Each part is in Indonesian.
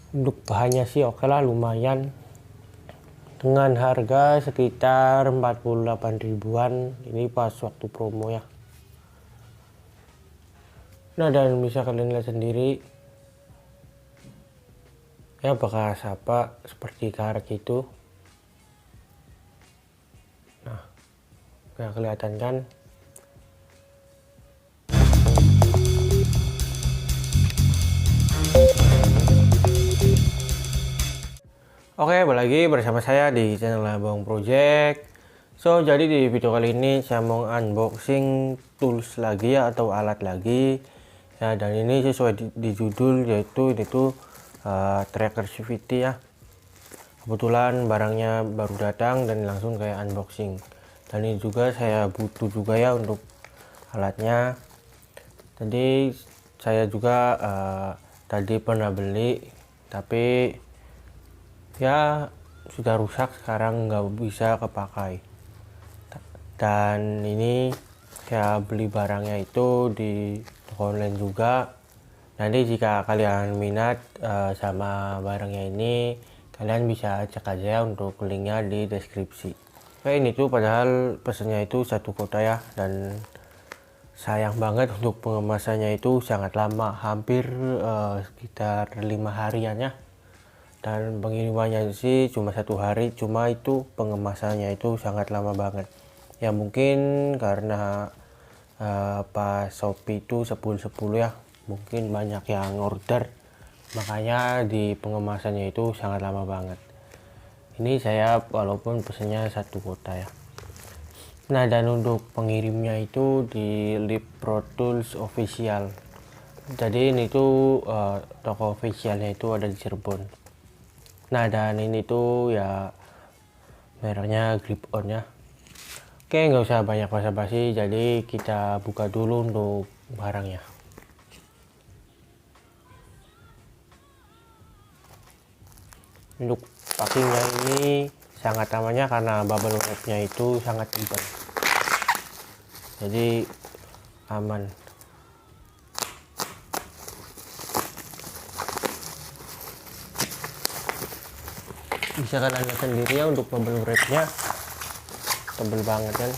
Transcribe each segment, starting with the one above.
Untuk bahannya sih oke lah, lumayan. Dengan harga sekitar 48 ribuan. Ini pas waktu promo ya. Nah, dan bisa kalian lihat sendiri ya, bekas apa seperti karet gitu. Nah, nggak kelihatan kan? Oke, balik lagi bersama saya di channel Abang Project. So, jadi di video kali ini saya mau unboxing tools lagi ya, atau alat lagi ya. Dan ini sesuai di judul, yaitu ini tuh tracker CVT ya. Kebetulan barangnya baru datang dan langsung kayak unboxing. Dan ini juga saya butuh juga ya untuk alatnya. Jadi saya juga tadi pernah beli, tapi ya sudah rusak, sekarang nggak bisa kepakai. Dan ini saya beli barangnya itu di toko online juga. Nanti jika kalian minat sama barangnya ini, kalian bisa cek aja untuk linknya di deskripsi. Oke, ini tuh padahal pesannya itu satu kota ya, dan sayang banget untuk pengemasannya itu sangat lama, hampir sekitar 5 harian ya. Dan pengirimannya sih cuma 1 hari, cuma itu pengemasannya itu sangat lama banget ya. Mungkin karena pas Shopee itu 10-10 ya, mungkin banyak yang order, makanya di pengemasannya itu sangat lama banget. Ini saya walaupun pesannya satu kota ya. Nah, dan untuk pengirimnya itu di Lip Pro Tools Official. Jadi ini tuh toko officialnya itu ada di Cirebon. Nah, dan ini tuh ya mereknya Grip On ya. Oke, nggak usah banyak basa-basi, jadi kita buka dulu untuk barangnya. Untuk packingnya ini sangat amannya karena bubble wrapnya itu sangat tebal, jadi aman. Bisa kalian lihat sendiri ya, untuk bubble wrapnya tebel banget kan.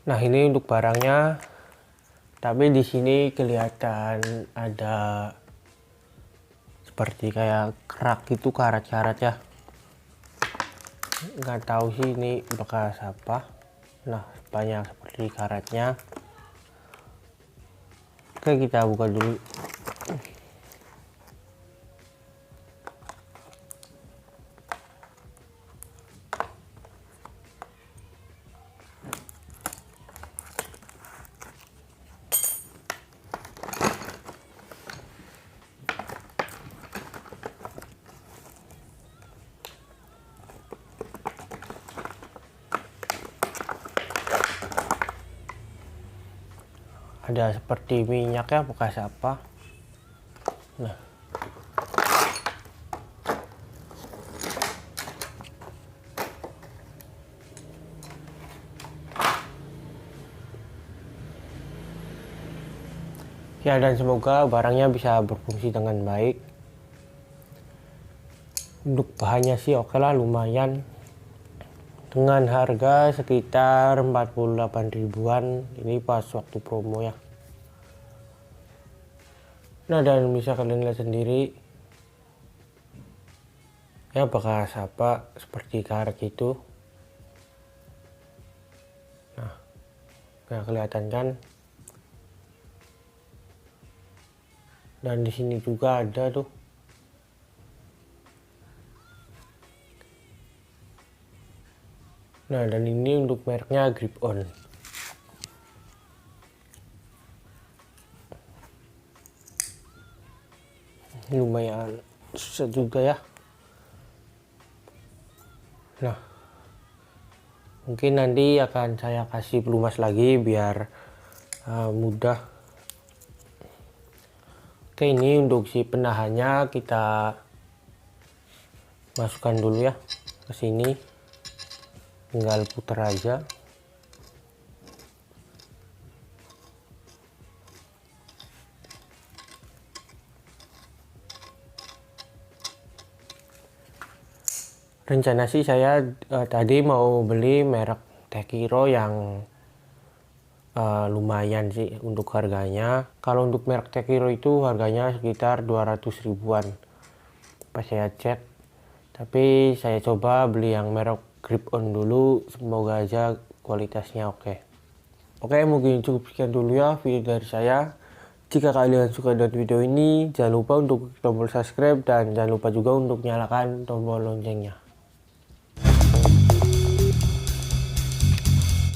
Nah, ini untuk barangnya, tapi di sini kelihatan ada seperti kayak kerak gitu, karat-karat ya. Nggak tahu sih ini bekas apa. Nah, banyak seperti karatnya. Oke, kita buka dulu. Ada seperti minyak ya, bekas apa. Nah, ya, dan semoga barangnya bisa berfungsi dengan baik. Untuk bahannya sih oke lah, lumayan. Dengan harga sekitar 48 ribuan. Ini pas waktu promo ya. Nah, dan bisa kalian lihat sendiri ya, bekas apa seperti karet gitu. Nah, nggak kelihatan kan. Dan di sini juga ada tuh. Nah, dan ini untuk mereknya Grip On. Lumayan susah juga ya. Nah, mungkin nanti akan saya kasih pelumas lagi biar mudah. Oke, ini untuk si penahannya kita masukkan dulu ya ke sini, tinggal putar aja. Rencana sih saya tadi mau beli merek Tekiro yang lumayan sih untuk harganya. Kalau untuk merek Tekiro itu harganya sekitar 200 ribuan pas saya cek, tapi saya coba beli yang merek Grip On dulu, semoga aja kualitasnya oke. Oke, mungkin cukup sekian dulu ya video dari saya. Jika kalian suka dengan video ini, jangan lupa untuk tombol subscribe dan jangan lupa juga untuk nyalakan tombol loncengnya.